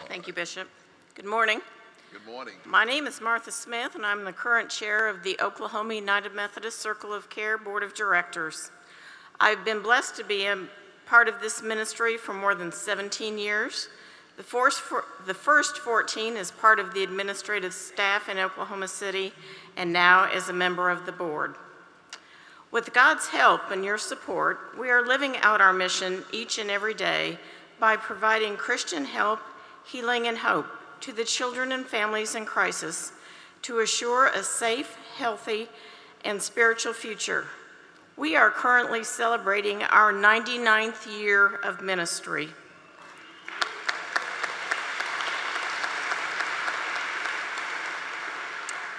Thank you, Bishop. Good morning. Good morning. My name is Martha Smith, and I'm the current chair of the Oklahoma United Methodist Circle of Care Board of Directors. I've been blessed to be a part of this ministry for more than 17 years. The first 14 as part of the administrative staff in Oklahoma City, and now as a member of the board. With God's help and your support, we are living out our mission each and every day by providing Christian help, healing, and hope to the children and families in crisis to assure a safe, healthy, and spiritual future. We are currently celebrating our 99th year of ministry.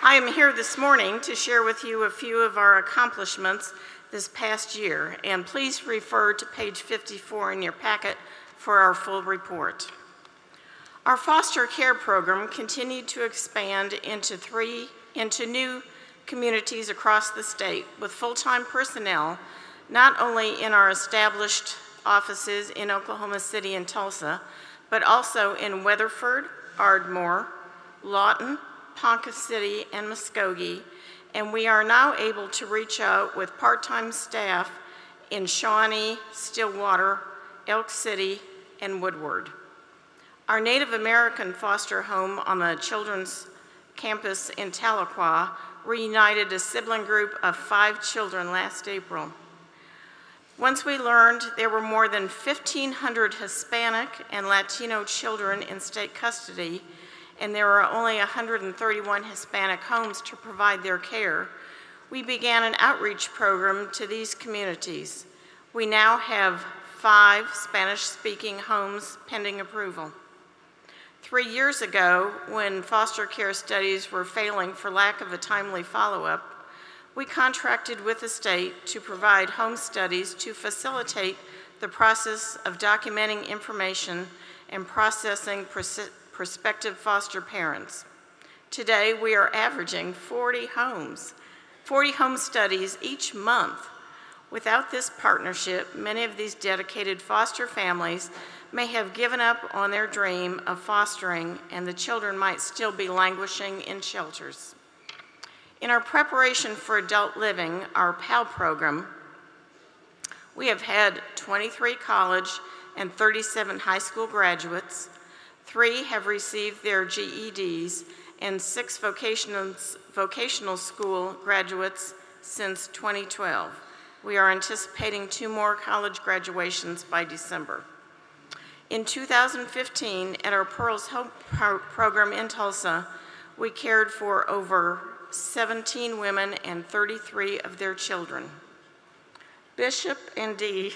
I am here this morning to share with you a few of our accomplishments this past year, and please refer to page 54 in your packet for our full report. Our foster care program continued to expand into new communities across the state with full-time personnel, not only in our established offices in Oklahoma City and Tulsa, but also in Weatherford, Ardmore, Lawton, Ponca City, and Muskogee, and we are now able to reach out with part-time staff in Shawnee, Stillwater, Elk City, and Woodward. Our Native American foster home on the children's campus in Tahlequah reunited a sibling group of 5 children last April. Once we learned there were more than 1,500 Hispanic and Latino children in state custody, and there are only 131 Hispanic homes to provide their care, we began an outreach program to these communities. We now have 5 Spanish-speaking homes pending approval. 3 years ago, when foster care studies were failing for lack of a timely follow-up, we contracted with the state to provide home studies to facilitate the process of documenting information and processing prospective foster parents. Today, we are averaging 40 home studies each month. Without this partnership, many of these dedicated foster families may have given up on their dream of fostering, and the children might still be languishing in shelters. In our preparation for adult living, our PAL program, we have had 23 college and 37 high school graduates, 3 have received their GEDs, and 6 vocational school graduates since 2012. We are anticipating 2 more college graduations by December. In 2015, at our Pearls Hope program in Tulsa, we cared for over 17 women and 33 of their children. Bishop and Dee,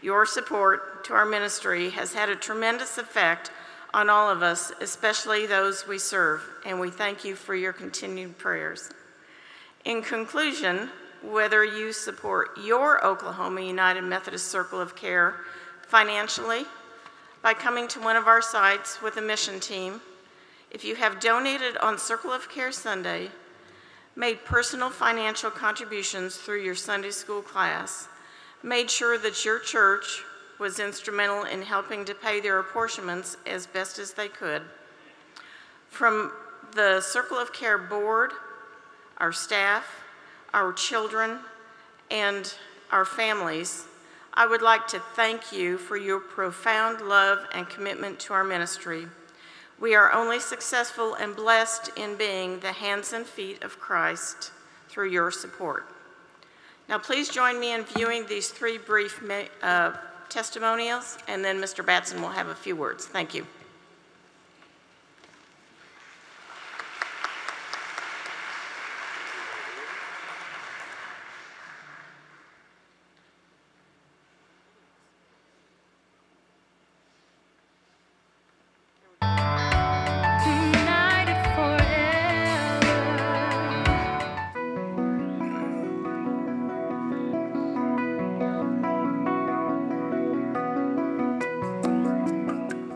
your support to our ministry has had a tremendous effect on all of us, especially those we serve, and we thank you for your continued prayers. In conclusion, whether you support your Oklahoma United Methodist Circle of Care financially, by coming to one of our sites with a mission team, if you have donated on Circle of Care Sunday, made personal financial contributions through your Sunday school class, made sure that your church was instrumental in helping to pay their apportionments as best as they could. From the Circle of Care board, our staff, our children, and our families, I would like to thank you for your profound love and commitment to our ministry. We are only successful and blessed in being the hands and feet of Christ through your support. Now please join me in viewing these 3 brief testimonials, and then Mr. Batson will have a few words. Thank you.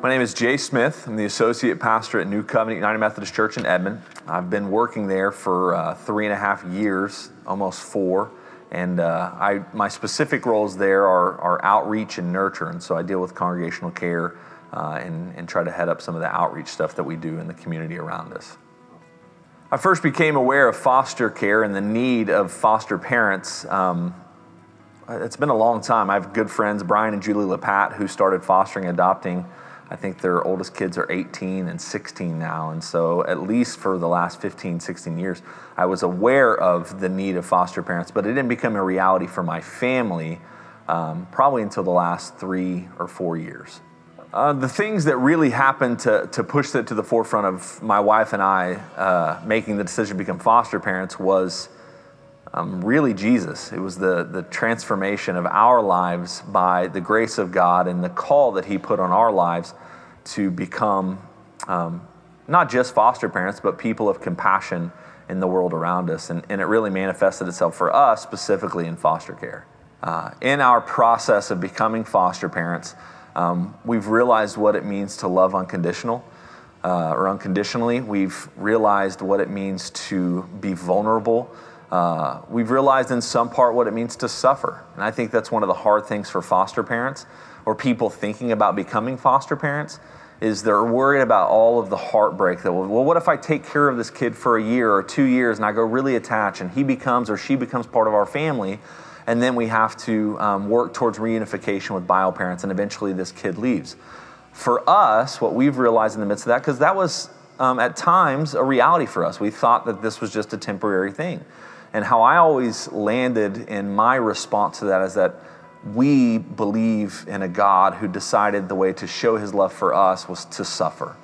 My name is Jay Smith. I'm the associate pastor at New Covenant United Methodist Church in Edmond. I've been working there for 3.5 years, almost 4, and my specific roles there are outreach and nurture, and so I deal with congregational care, and try to head up some of the outreach stuff that we do in the community around us. I first became aware of foster care and the need of foster parents. It's been a long time. I have good friends, Brian and Julie LePat, who started fostering, adopting. I think their oldest kids are 18 and 16 now. And so at least for the last 15, 16 years, I was aware of the need of foster parents, but it didn't become a reality for my family probably until the last 3 or 4 years. The things that really happened to push that to the forefront of my wife and I making the decision to become foster parents was really Jesus. It was the transformation of our lives by the grace of God and the call that He put on our lives to become not just foster parents, but people of compassion in the world around us. And it really manifested itself for us specifically in foster care. In our process of becoming foster parents, we've realized what it means to love unconditionally. We've realized what it means to be vulnerable. We've realized in some part what it means to suffer. And I think that's one of the hard things for foster parents or people thinking about becoming foster parents is they're worried about all of the heartbreak that, well, what if I take care of this kid for a year or 2 years and I go really attached and he becomes or she becomes part of our family, and then we have to work towards reunification with bio parents and eventually this kid leaves. For us, what we've realized in the midst of that, because that was at times a reality for us. We thought that this was just a temporary thing. And how I always landed in my response to that is that we believe in a God who decided the way to show His love for us was to suffer.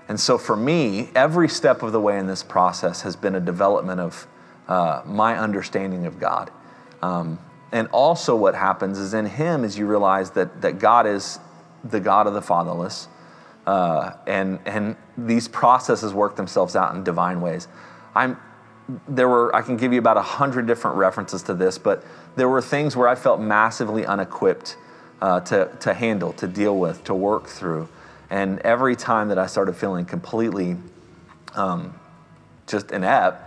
And so for me, every step of the way in this process has been a development of my understanding of God. And also what happens is in Him is you realize that God is the God of the fatherless. And these processes work themselves out in divine ways. I can give you about 100 different references to this, but there were things where I felt massively unequipped to handle, to deal with, to work through. And every time that I started feeling completely just inept,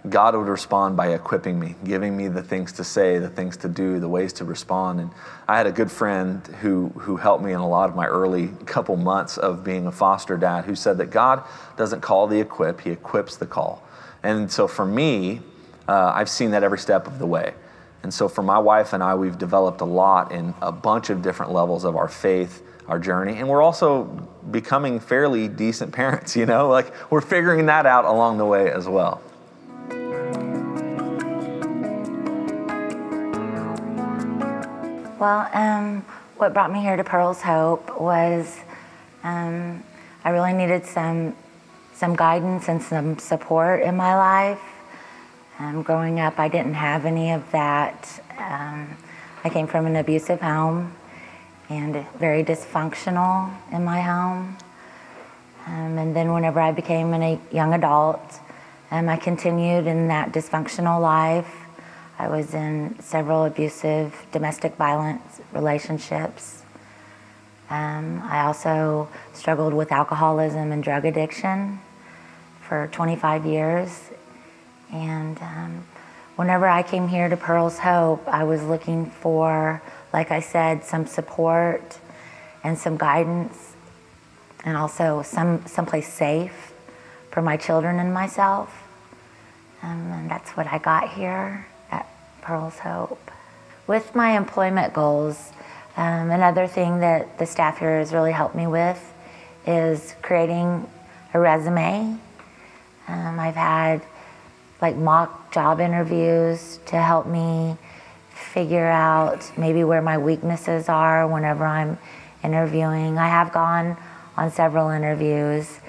God would respond by equipping me, giving me the things to say, the things to do, the ways to respond. And I had a good friend who helped me in a lot of my early couple months of being a foster dad who said that God doesn't call the equip, He equips the call. And so for me, I've seen that every step of the way. And so for my wife and I, we've developed a lot in a bunch of different levels of our faith, our journey. And we're also becoming fairly decent parents, like we're figuring that out along the way as well. Well, what brought me here to Pearl's Hope was I really needed some guidance and some support in my life. Growing up, I didn't have any of that. I came from an abusive home and very dysfunctional in my home. And then whenever I became a young adult, I continued in that dysfunctional life. I was in several abusive domestic violence relationships. I also struggled with alcoholism and drug addiction for 25 years. And whenever I came here to Pearl's Hope, I was looking for, like I said, some support and some guidance, and also someplace safe for my children and myself. And that's what I got here at Pearl's Hope. With my employment goals, another thing that the staff here has really helped me with is creating a resume. I've had mock job interviews to help me figure out maybe where my weaknesses are whenever I'm interviewing. I have gone on several interviews,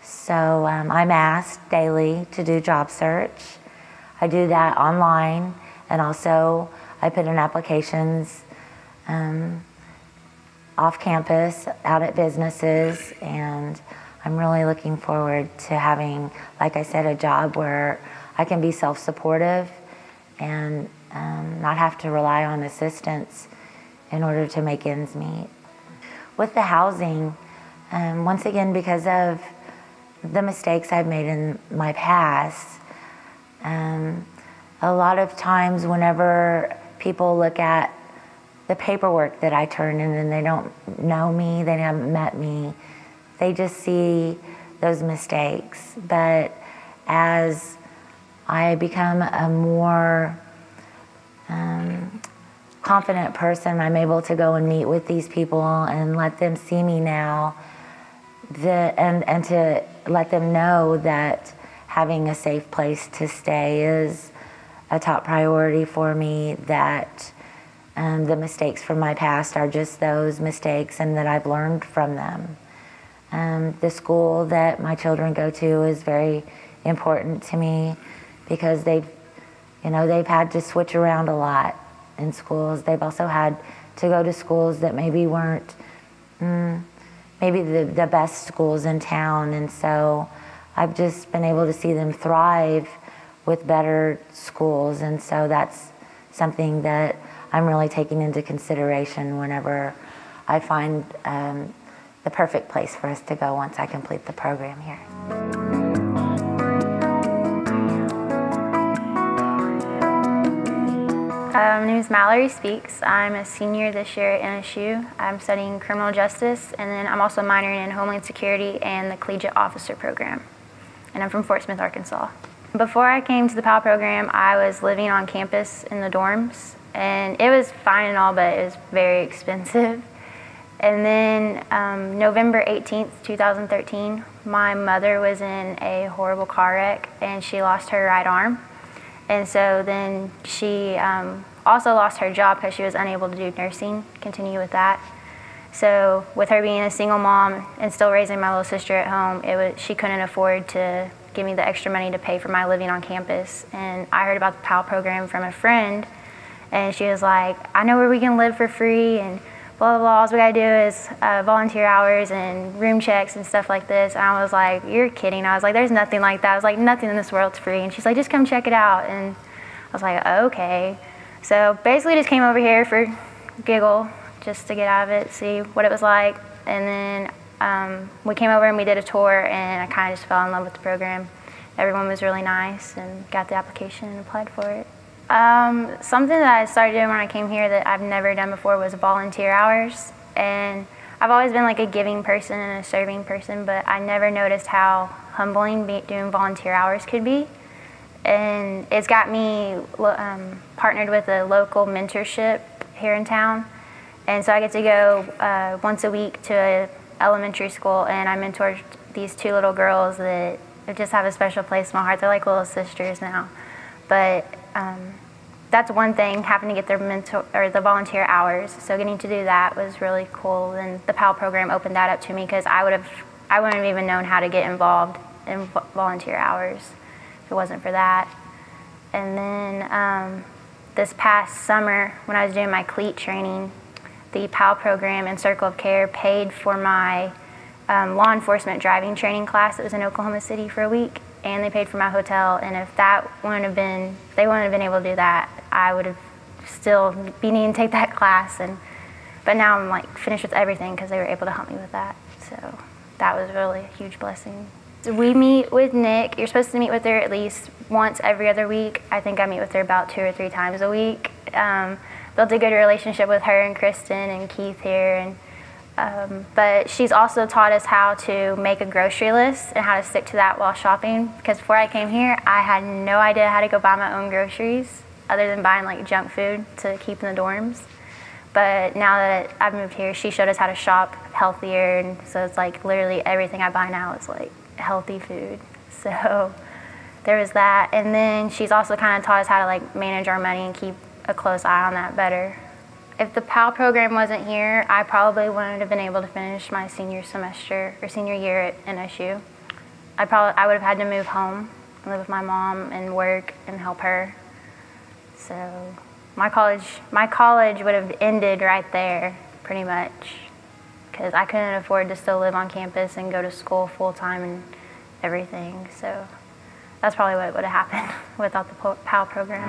so I'm asked daily to do job search. I do that online, and also I put in applications off campus, out at businesses, and I'm really looking forward to having, like I said, a job where I can be self-supportive and not have to rely on assistance in order to make ends meet. With the housing, once again, because of the mistakes I've made in my past, a lot of times whenever people look at the paperwork that I turn in, and they don't know me, they haven't met me. They just see those mistakes. But as I become a more confident person, I'm able to go and meet with these people and let them see me now, and to let them know that having a safe place to stay is a top priority for me, that the mistakes from my past are just those mistakes and that I've learned from them. The school that my children go to is very important to me because they've had to switch around a lot in schools. They've also had to go to schools that maybe weren't maybe the best schools in town, and so I've just been able to see them thrive with better schools, and so that's something that I'm really taking into consideration whenever I find the perfect place for us to go once I complete the program here. My name is Mallory Speaks. I'm a senior this year at NSU. I'm studying criminal justice, and then I'm also minoring in Homeland Security and the Collegiate Officer Program. And I'm from Fort Smith, Arkansas. Before I came to the PAL program, I was living on campus in the dorms, and it was fine and all, but it was very expensive. And then November 18th, 2013, my mother was in a horrible car wreck, and she lost her right arm. And so then she also lost her job because she was unable to do nursing, continue with that. So with her being a single mom and still raising my little sister at home, she couldn't afford to give me the extra money to pay for my living on campus. And I heard about the PAL program from a friend, and she was like, I know where we can live for free, and blah, blah, blah. All we gotta do is volunteer hours and room checks and stuff like this. And I was like, you're kidding. I was like, there's nothing like that. I was like, nothing in this world's free. And she's like, just come check it out. And I was like, okay. So basically just came over here for giggle, just to get out of it, see what it was like. And then we came over and we did a tour, and I kind of just fell in love with the program. Everyone was really nice, and got the application and applied for it. Something that I started doing when I came here that I've never done before was volunteer hours. And I've always been like a giving person and a serving person, but I never noticed how humbling doing volunteer hours could be. And it's got me partnered with a local mentorship here in town. And so I get to go once a week to an elementary school, and I mentor these two little girls that just have a special place in my heart. They're like little sisters now. But that's one thing, having to get the volunteer hours. So getting to do that was really cool. And the PAL program opened that up to me, because I wouldn't have even known how to get involved in volunteer hours if it wasn't for that. And then this past summer, when I was doing my CLEAT training, the PAL program and Circle of Care paid for my law enforcement driving training class that was in Oklahoma City for a week, and they paid for my hotel. And if they wouldn't have been able to do that, I would have still been needing to take that class. But now I'm like finished with everything because they were able to help me with that. So that was really a huge blessing. So we meet with Nick. You're supposed to meet with her at least once every other week. I think I meet with her about 2 or 3 times a week. Built a good relationship with her and Kristen and Keith here. But she's also taught us how to make a grocery list and how to stick to that while shopping. Because before I came here, I had no idea how to go buy my own groceries, other than buying like junk food to keep in the dorms. But now that I've moved here, she showed us how to shop healthier, and so it's like literally everything I buy now is like healthy food. So there was that. And then she's also kind of taught us how to like manage our money and keep a close eye on that better. If the PAL program wasn't here, I probably wouldn't have been able to finish my senior semester or senior year at NSU. I would have had to move home and live with my mom and work and help her. So my college would have ended right there, pretty much, because I couldn't afford to still live on campus and go to school full time and everything. So that's probably what would have happened without the PAL program.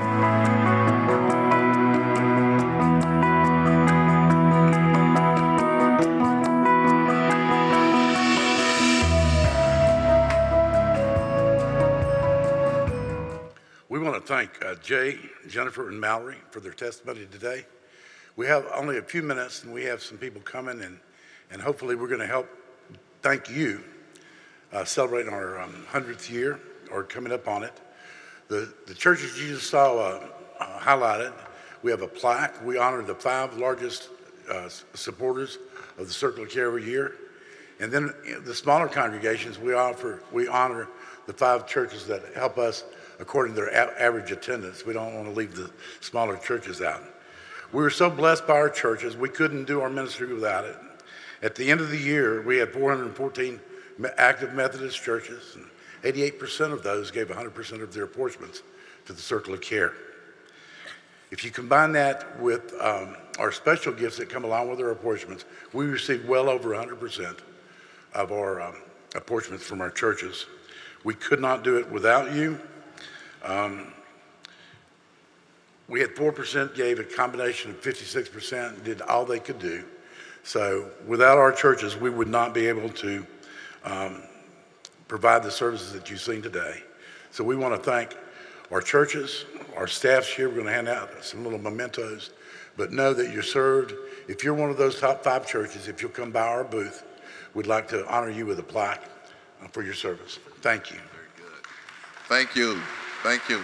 We want to thank Jay, Jennifer, and Mallory for their testimony today. We have only a few minutes, and we have some people coming, and hopefully we're going to help thank you celebrating our 100th year, or coming up on it. The churches you just saw highlighted, we have a plaque. We honor the 5 largest supporters of the Circle of Care every year. And then the smaller congregations, we honor the 5 churches that help us according to their average attendance. We don't want to leave the smaller churches out. We were so blessed by our churches, we couldn't do our ministry without it. At the end of the year, we had 414 active Methodist churches, and 88% of those gave 100% of their apportionments to the Circle of Care. If you combine that with our special gifts that come along with our apportionments, we received well over 100% of our apportionments from our churches. We could not do it without you. We had 4% gave a combination of 56%, did all they could do. So without our churches, we would not be able to provide the services that you've seen today. So we want to thank our churches, our staffs here. We're going to hand out some little mementos, but know that you're served. If you're one of those top 5 churches, if you'll come by our booth, we'd like to honor you with a plaque for your service. Thank you. Very good. Thank you. Thank you.